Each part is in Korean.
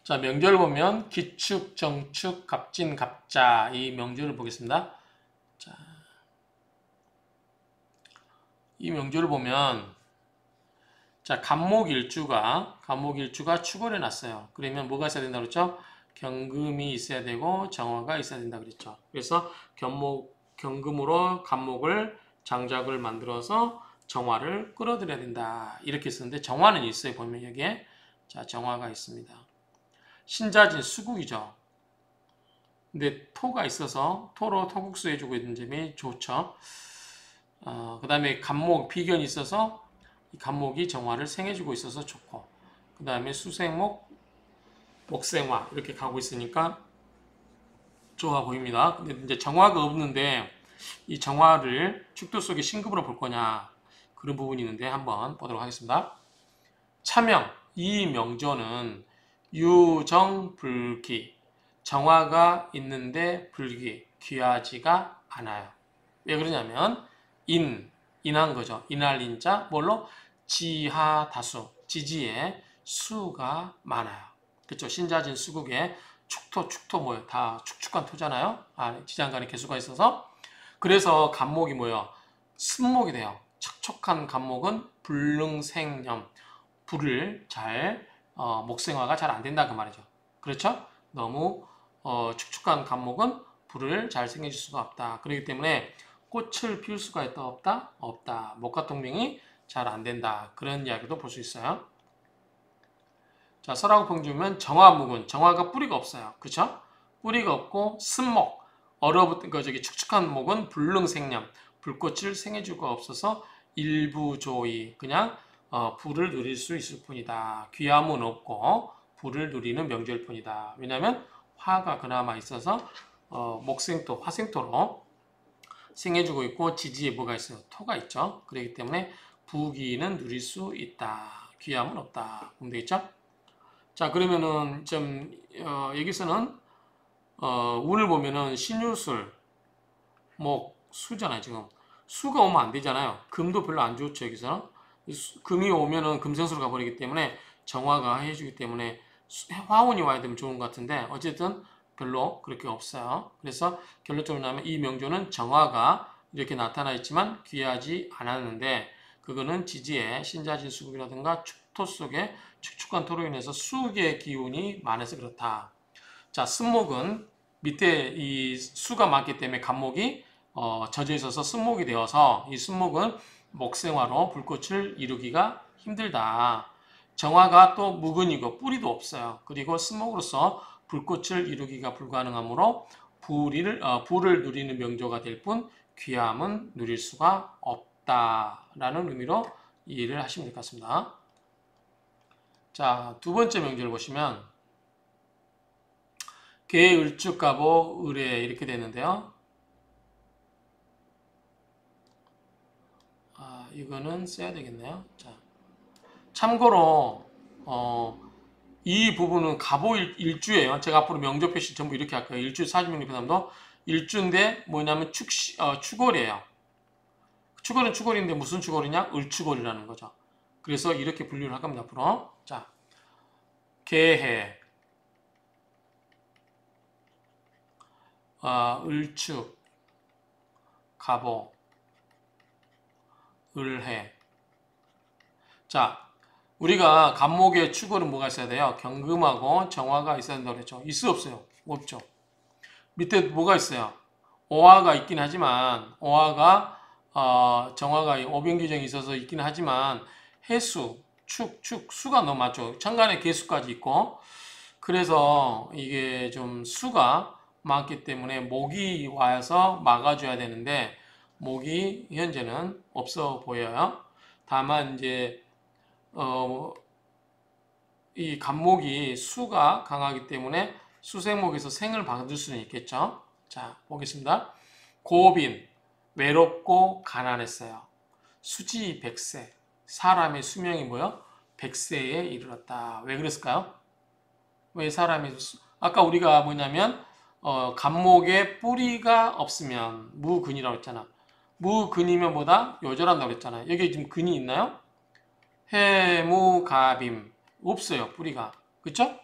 자, 명절 보면 기축, 정축, 갑진, 갑자 이 명절을 보겠습니다. 자, 이 명절을 보면 자, 갑목일주가 축월해 놨어요. 그러면 뭐가 있어야 된다고 그랬죠? 경금이 있어야 되고 정화가 있어야 된다 그랬죠. 그래서 경금으로 갑목을 장작을 만들어서 정화를 끌어들여야 된다. 이렇게 쓰는데 정화는 있어요. 보면 여기에 자, 정화가 있습니다. 신자진 수국이죠. 근데 토가 있어서 토로 토국수 해주고 있는 점이 좋죠. 그 다음에 갑목 비견이 있어서 이 갑목이 정화를 생해주고 있어서 좋고, 그 다음에 수생목 목생화 이렇게 가고 있으니까 좋아 보입니다. 근데 이제 정화가 없는데 이 정화를 축도 속에 신금으로 볼 거냐, 그런 부분이 있는데 한번 보도록 하겠습니다. 차명 이 명조는 유정불기, 정화가 있는데 불기, 귀하지가 않아요. 왜 그러냐면 인한 거죠. 인할 인자 뭘로? 지하다수, 지지에 수가 많아요. 그렇죠. 신자진 수국에 축토 뭐예요? 다 축축한 토잖아요. 지장간에 개수가 있어서. 그래서 갑목이 뭐예요? 쓴목이 돼요. 척척한 갑목은 불능생염, 불을 잘 목생화가 잘 안 된다 그 말이죠. 그렇죠? 너무 축축한 갑목은 불을 잘 생겨줄 수가 없다. 그렇기 때문에 꽃을 피울 수가 있다 없다? 없다. 목화통명이 잘 안 된다. 그런 이야기도 볼 수 있어요. 자, 설하고 평주면 정화목은 정화가 뿌리가 없어요. 그렇죠? 뿌리가 없고 쓴목, 얼어붙은 축축한 목은 불능생념, 불꽃을 생해줄 거 없어서 일부조이, 그냥 불을 누릴 수 있을 뿐이다. 귀함은 없고 불을 누리는 명절 뿐이다. 왜냐하면 화가 그나마 있어서 목생토, 화생토로 생해주고 있고 지지에 뭐가 있어요? 토가 있죠. 그렇기 때문에 부귀는 누릴 수 있다. 귀함은 없다. 그럼 되겠죠? 자, 그러면은 좀 여기서는 운을 보면은 신유술, 수잖아요. 지금 수가 오면 안 되잖아요. 금도 별로 안 좋죠. 여기서 금이 오면은 금생수로 가버리기 때문에 정화가 해주기 때문에 화운이 와야 되면 좋은 것 같은데 어쨌든 별로 그렇게 없어요. 그래서 결론적으로 나면 이 명조는 정화가 이렇게 나타나 있지만 귀하지 않았는데 그거는 지지에 신자진 수국이라든가 축토 속에 축축한 토로 인해서 수의 기운이 많아서 그렇다. 자, 쓴목은 밑에 이 수가 많기 때문에 갑목이 젖어 있어서 쓴목이 되어서 이 쓴목은 목생화로 불꽃을 이루기가 힘들다. 정화가 또 묵은이고 뿌리도 없어요. 그리고 쓴목으로서 불꽃을 이루기가 불가능하므로 불을 누리는 명조가 될 뿐 귀함은 누릴 수가 없다라는 의미로 이해를 하시면 될 것 같습니다. 자, 두 번째 명제를 보시면 개, 을축, 갑오, 을에 이렇게 되는데요. 이거는 써야 되겠네요. 자, 참고로 이 부분은 갑오 일주예요. 제가 앞으로 명조 표시 전부 이렇게 할 거예요. 일주 사주명리표담도 일주인데 뭐냐면 축월이에요. 축월은 축월인데 무슨 축월이냐? 을축월이라는 거죠. 그래서 이렇게 분류를 할 겁니다. 앞으로. 자, 개해, 을축, 갑오, 을해. 자, 우리가 갑목의 축월은 뭐가 있어야 돼요? 경금하고 정화가 있어야 된다고 그랬죠. 있어 없어요? 없죠. 밑에 뭐가 있어요? 오화가 있긴 하지만 오화가 정화가 오변규정이 있어서 있긴 하지만 해수, 수가 너무 많죠. 천간에 개수까지 있고 그래서 이게 좀 수가 많기 때문에 목이 와서 막아줘야 되는데 목이 현재는 없어 보여요. 다만 이제 이 갑목이 수가 강하기 때문에 수생목에서 생을 받을 수는 있겠죠. 자, 보겠습니다. 고빈, 외롭고 가난했어요. 수지 100세, 사람의 수명이 뭐요? 100세에 이르렀다. 왜 그랬을까요? 왜 사람이 아까 우리가 뭐냐면 갑목에 뿌리가 없으면 무근이라고 했잖아. 무근이면 뭐다? 요절한다고 했잖아. 여기 지금 근이 있나요? 해무갑임 없어요. 뿌리가. 그쵸?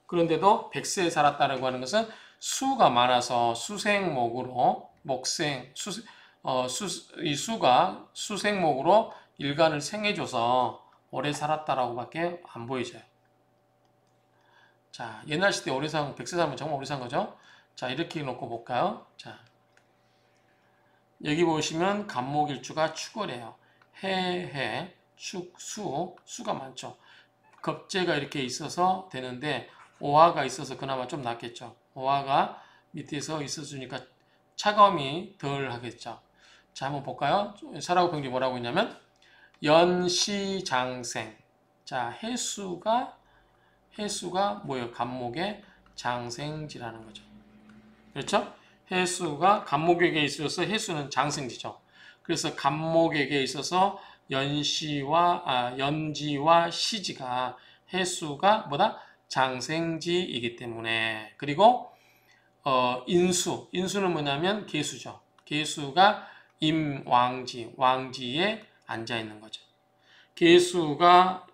그런데도 100세 살았다라고 하는 것은 수가 많아서 수생목으로 이 수가 수생목으로 일간을 생해줘서 오래 살았다라고밖에 안 보여져요. 자, 옛날 시대 오래 산 100세 살면 정말 오래 산 거죠. 자, 이렇게 놓고 볼까요? 자, 여기 보시면 간목일주가 축월이에요. 해, 축, 수가 많죠. 겁재가 이렇게 있어서 되는데 오화가 있어서 그나마 좀 낫겠죠. 오화가 밑에서 있어주니까 차감이 덜 하겠죠. 자, 한번 볼까요? 사라고 평지 뭐라고 했냐면 연시장생. 자, 해수가 뭐예요? 간목의 장생지라는 거죠. 그렇죠? 해수가 간목에게 있어서 해수는 장생지죠. 그래서 간목에게 있어서 연지와 시지가 해수가 뭐다? 장생지이기 때문에. 그리고 인수는 뭐냐면 계수죠. 계수가 왕지에 앉아 있는 거죠. 계수가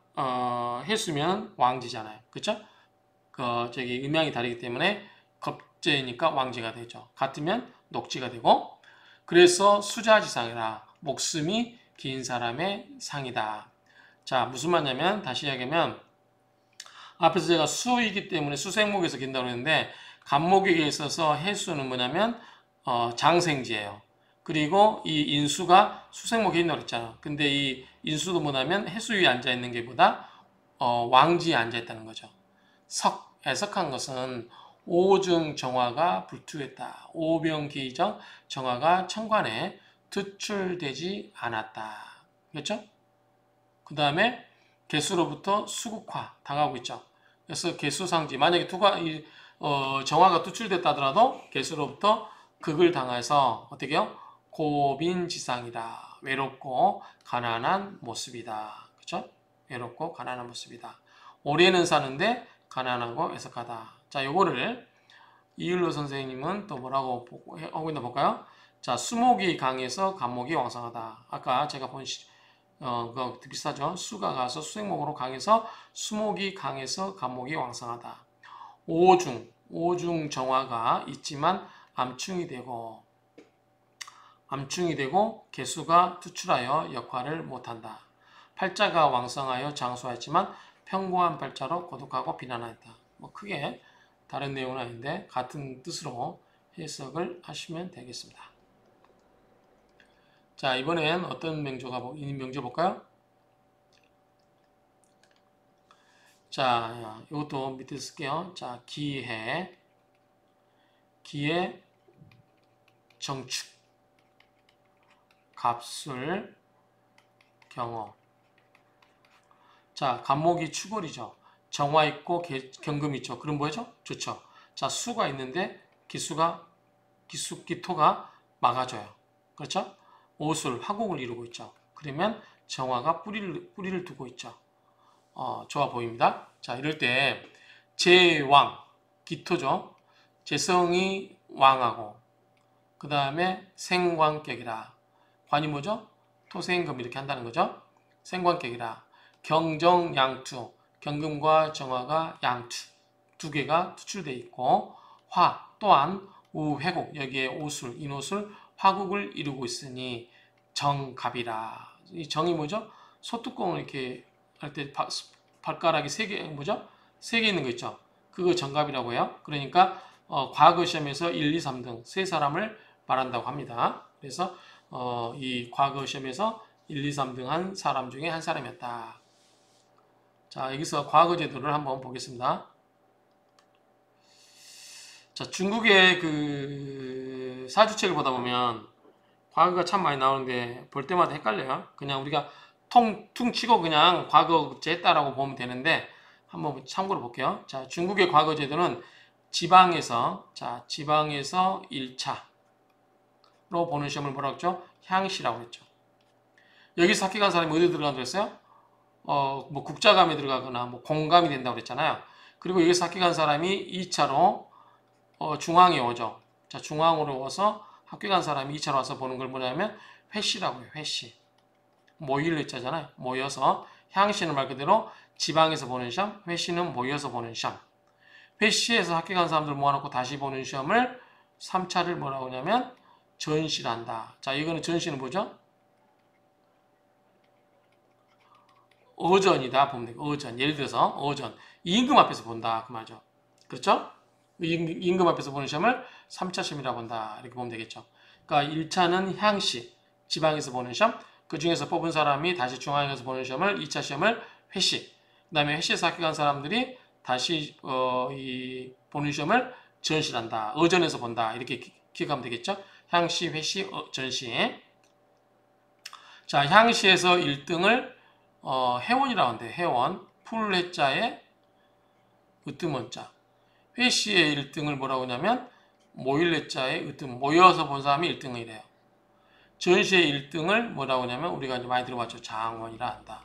해수면 왕지잖아요. 그렇죠? 저기 음양이 다르기 때문에 겁재니까 왕지가 되죠. 같으면 녹지가 되고, 그래서 수자지상이라 목숨이 긴 사람의 상이다. 자, 무슨 말이냐면 다시 이야기하면 앞에서 제가 수이기 때문에 수생목에서 긴다고 했는데 간목에게 있어서 해수는 뭐냐면 장생지예요. 그리고 이 인수가 수생목에 있다고 했잖아. 근데 이 인수도 뭐냐면 해수 위에 앉아 있는 게 보다 왕지에 앉아 있다는 거죠. 해석한 것은 오중 정화가 불투했다. 오병기정 정화가 천관에 투출되지 않았다. 그렇죠? 그 다음에 개수로부터 수국화 당하고 있죠. 그래서 개수상지 만약에 정화가 투출됐다 하더라도 개수로부터 극을 당해서 어떻게 해요? 고빈지상이다. 외롭고 가난한 모습이다. 그렇죠? 외롭고 가난한 모습이다. 오래는 사는데 가난하고 애석하다. 자, 요거를 이율로 선생님은 또 뭐라고 하고 있나 볼까요? 자, 수목이 강해서 간목이 왕성하다. 아까 제가 본 그거 비슷하죠? 수가 가서 수생목으로 강해서 수목이 강해서 간목이 왕성하다. 오중 정화가 있지만 암충이 되고 개수가 투출하여 역할을 못한다. 팔자가 왕성하여 장수하였지만 평고한 팔자로 고독하고 비난하였다. 뭐 크게 다른 내용은 아닌데 같은 뜻으로 해석을 하시면 되겠습니다. 자, 이번엔 어떤 명조 볼까요? 자, 이것도 밑에 쓸게요. 자, 기해, 정축, 갑술, 경어. 자, 간목이 축월이죠. 정화 있고 경금 있죠. 그럼 뭐죠? 좋죠. 자, 수가 있는데 기토가 막아줘요. 그렇죠? 오술, 화곡을 이루고 있죠. 그러면 정화가 뿌리를 두고 있죠. 좋아 보입니다. 자, 이럴 때 제왕, 기토죠. 재성이 왕하고 그 다음에 생관격이라. 관이 뭐죠? 토생금 이렇게 한다는 거죠. 생관격이라. 경정양투, 경금과 정화가 양투 두 개가 투출되어 있고 화 또한 우회곡, 여기에 오술, 인오술, 화국을 이루고 있으니 정갑이라. 이 정이 뭐죠? 소뚜껑을 이렇게 할 때 발가락이 세 개 뭐죠? 세 개 있는 거 있죠. 그거 정갑이라고 해요. 그러니까 과거 시험에서 1, 2, 3등 세 사람을 말한다고 합니다. 그래서 이 과거 시험에서 1, 2, 3등 한 사람 중에 한 사람이었다. 자, 여기서 과거 제도를 한번 보겠습니다. 자, 중국의 그 사주책을 보다 보면 과거가 참 많이 나오는데 볼 때마다 헷갈려요. 그냥 우리가 퉁 치고 그냥 과거제 했다라고 보면 되는데 한번 참고로 볼게요. 자, 중국의 과거 제도는 지방에서 1차로 보는 시험을 뭐라고 했죠? 향시라고 했죠. 여기서 합격한 사람이 어디 들어간다고 했어요? 뭐 국자감에 들어가거나 뭐 공감이 된다고 그랬잖아요. 그리고 여기서 합격한 사람이 2차로 중앙에 오죠. 자, 중앙으로 와서 합격한 사람이 2차로 와서 보는 걸 뭐냐면 회시라고 해요. 회시. 모일로 있잖아요. 모여서 향시는 말 그대로 지방에서 보는 시험, 회시는 모여서 보는 시험. 회시에서 학교 간 사람들 모아놓고 다시 보는 시험을 3차를 뭐라고 하냐면 전시한다. 자, 이거는 전시는 뭐죠? 어전이다 보면 되고, 어전. 예를 들어서 어전. 임금 앞에서 본다 그 말이죠. 그렇죠? 임금 앞에서 보는 시험을 3차 시험이라고 본다. 이렇게 보면 되겠죠. 그러니까 1차는 향시, 지방에서 보는 시험. 그 중에서 뽑은 사람이 다시 중앙에 가서 보는 시험을 2차 시험을 회시. 그 다음에 회시에서 학교 간 사람들이 다시 이 보는 시험을 전시한다. 어전에서 본다. 이렇게 기억하면 되겠죠. 향시, 회시, 전시. 자, 향시에서 1등을 회원이라고 하는데 회원, 풀해자에 으뜸원자. 회시의 1등을 뭐라고 하냐면 모일해자에 으뜸, 모여서 본 사람이 1등이래요. 전시의 1등을 뭐라고 하냐면 우리가 이제 많이 들어봤죠. 장원이라 한다.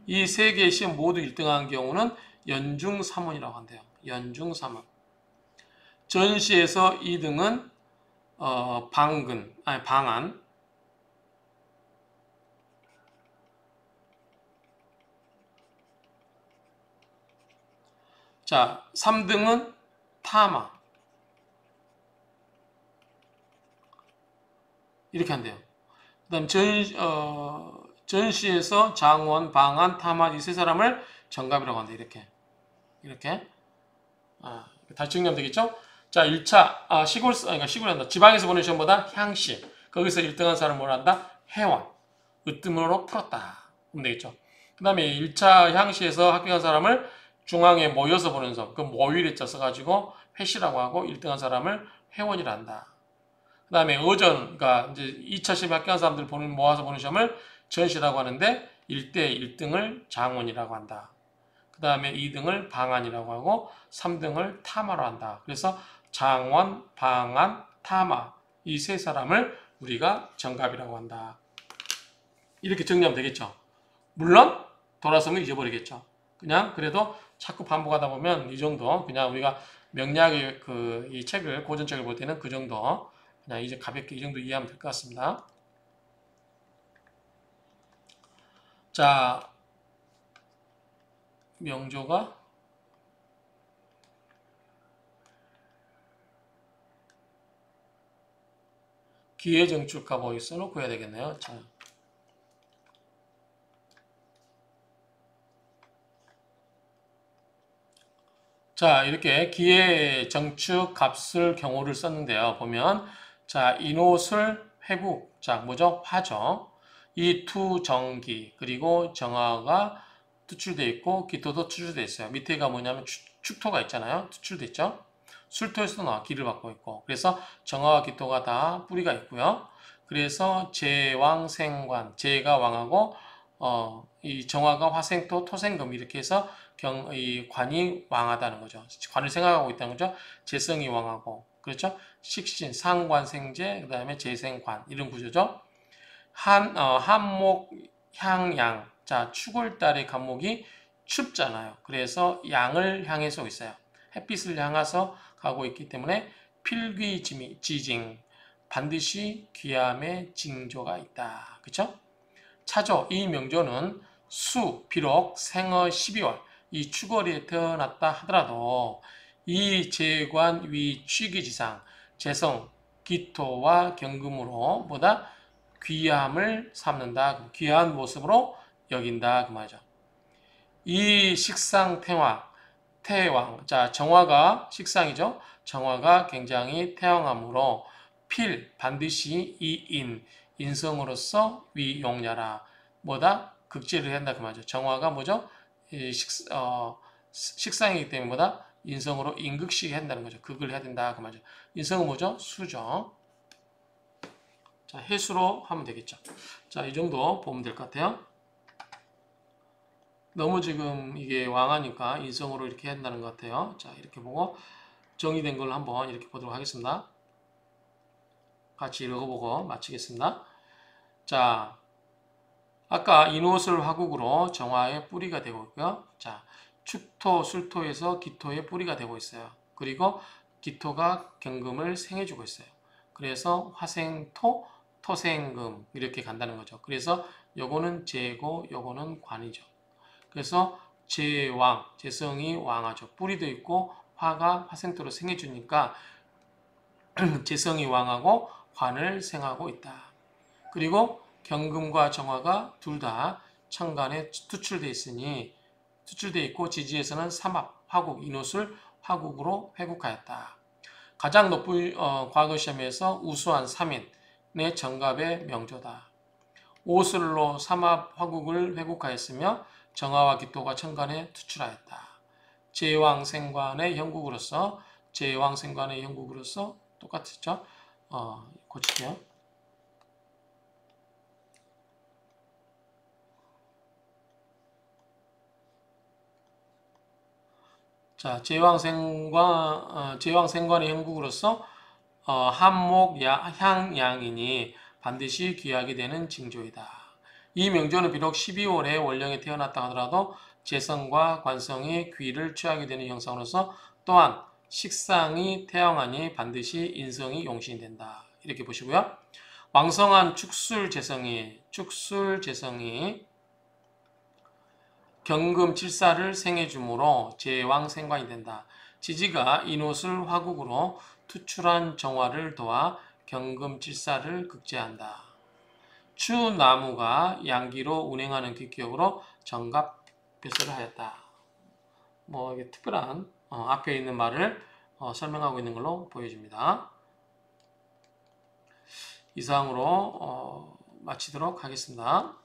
이 세 개의 시험 모두 1등한 경우는 연중 3원이라고 한대요. 연중 3원. 전시에서 2등은 방안. 자, 3등은 타마. 이렇게 한대요. 그 다음 전시에서 장원, 방안, 타마 이 세 사람을 정갑이라고 한대요. 이렇게. 다시 정리하면 되겠죠? 자, 1차, 그러니까 시골한다. 지방에서 보는 시험보다 향시. 거기서 1등한 사람을 뭐라 한다? 회원. 으뜸으로 풀었다. 그러면 되겠죠? 그 다음에 1차 향시에서 합격한 사람을 중앙에 모여서 보는 시험. 그 모일에 써가지고 회시라고 하고 1등한 사람을 회원이라 한다. 그 다음에 어전, 그러니까 이제 2차 시험에 합격한 사람들 모아서 보는 시험을 전시라고 하는데 1대 1등을 장원이라고 한다. 그 다음에 2등을 방안이라고 하고 3등을 타마로 한다. 그래서 장원, 방안, 타마 이 세 사람을 우리가 정갑이라고 한다. 이렇게 정리하면 되겠죠. 물론 돌아서면 잊어버리겠죠. 그냥 그래도 자꾸 반복하다 보면 이 정도 그냥 우리가 명리학의 이 책을 고전책을 볼 때는 그 정도 그냥 이제 가볍게 이 정도 이해하면 될 것 같습니다. 자, 명조가 기회정축하고 써놓고 해야 되겠네요. 자, 이렇게 기회정축 값을 경우를 썼는데요. 보면 자, 인옷을 회국, 자, 뭐죠? 화죠. 이 투정기, 그리고 정화가 투출되어 있고 기토도 투출되어 있어요. 밑에가 뭐냐면 축토가 있잖아요. 투출되어 있죠. 술토에서도 나와 기를 받고 있고 그래서 정화와 기토가 다 뿌리가 있고요. 그래서 제왕생관, 제가 왕하고 이 정화가 화생토, 토생금 이렇게 해서 이 관이 왕하다는 거죠. 관을 생각하고 있다는 거죠. 재성이 왕하고 그렇죠. 식신, 상관생제, 그 다음에 재생관 이런 구조죠. 한목, 향양. 자, 축월달의 간목이 춥잖아요. 그래서 양을 향해서 있어요. 햇빛을 향해서 가고 있기 때문에 필귀지징. 반드시 귀함의 징조가 있다. 그쵸? 차조, 이 명조는 비록 생어 12월, 이 축월에 태어났다 하더라도 이 재관 위 취기지상, 재성, 기토와 경금으로 보다 귀함을 삼는다. 귀한 모습으로 여긴다. 그 말이죠. 이 식상 태왕. 자, 정화가 식상이죠. 정화가 굉장히 태왕함으로 반드시 인성으로서 위용야라. 뭐다? 극제를 한다. 그 말이죠. 정화가 뭐죠? 식상이기 때문에 뭐다? 인성으로 인극시게 한다는 거죠. 극을 해야 된다. 그 말이죠. 인성은 뭐죠? 수죠. 자, 해수로 하면 되겠죠. 자, 이 정도 보면 될 것 같아요. 너무 지금 이게 왕하니까 인성으로 이렇게 한다는 것 같아요. 자, 이렇게 보고 정의된 걸 한번 이렇게 보도록 하겠습니다. 같이 읽어보고 마치겠습니다. 자, 아까 인옷을 화국으로 정화의 뿌리가 되고 있고요. 자, 축토, 술토에서 기토의 뿌리가 되고 있어요. 그리고 기토가 경금을 생해주고 있어요. 그래서 화생토, 토생금 이렇게 간다는 거죠. 그래서 요거는 재고, 요거는 관이죠. 그래서 제왕, 재성이 왕하죠. 뿌리도 있고 화가 화생토로 생해주니까 재성이 왕하고 관을 생하고 있다. 그리고 경금과 정화가 둘 다 천간에 투출되어 있으니 투출되어 있고 지지에서는 삼합, 화국, 인옷을 화국으로 회국하였다. 가장 높은 과거 시험에서 우수한 3인의 정갑의 명조다. 오슬로 삼합 화국을 회국하였으며 정화와 기토가 천간에 투출하였다. 제왕생관의 형국으로서 제왕생관의 형국으로서 똑같죠? 고칠게요. 자, 제왕생관의 형국으로서 한목 향양이니 반드시 귀하게 되는 징조이다. 이 명조는 비록 12월에 월령에 태어났다 하더라도 재성과 관성이 귀를 취하게 되는 형상으로서 또한 식상이 태양하니 반드시 인성이 용신이 된다. 이렇게 보시고요. 왕성한 축술재성이 경금칠사를 생해주므로 제왕생관이 된다. 지지가 인옷을 화국으로 투출한 정화를 도와 경금칠사를 극제한다. 추나무가 양기로 운행하는 기격으로 정갑별설을 하였다. 뭐 이게 특별한 앞에 있는 말을 설명하고 있는 걸로 보여집니다. 이상으로 마치도록 하겠습니다.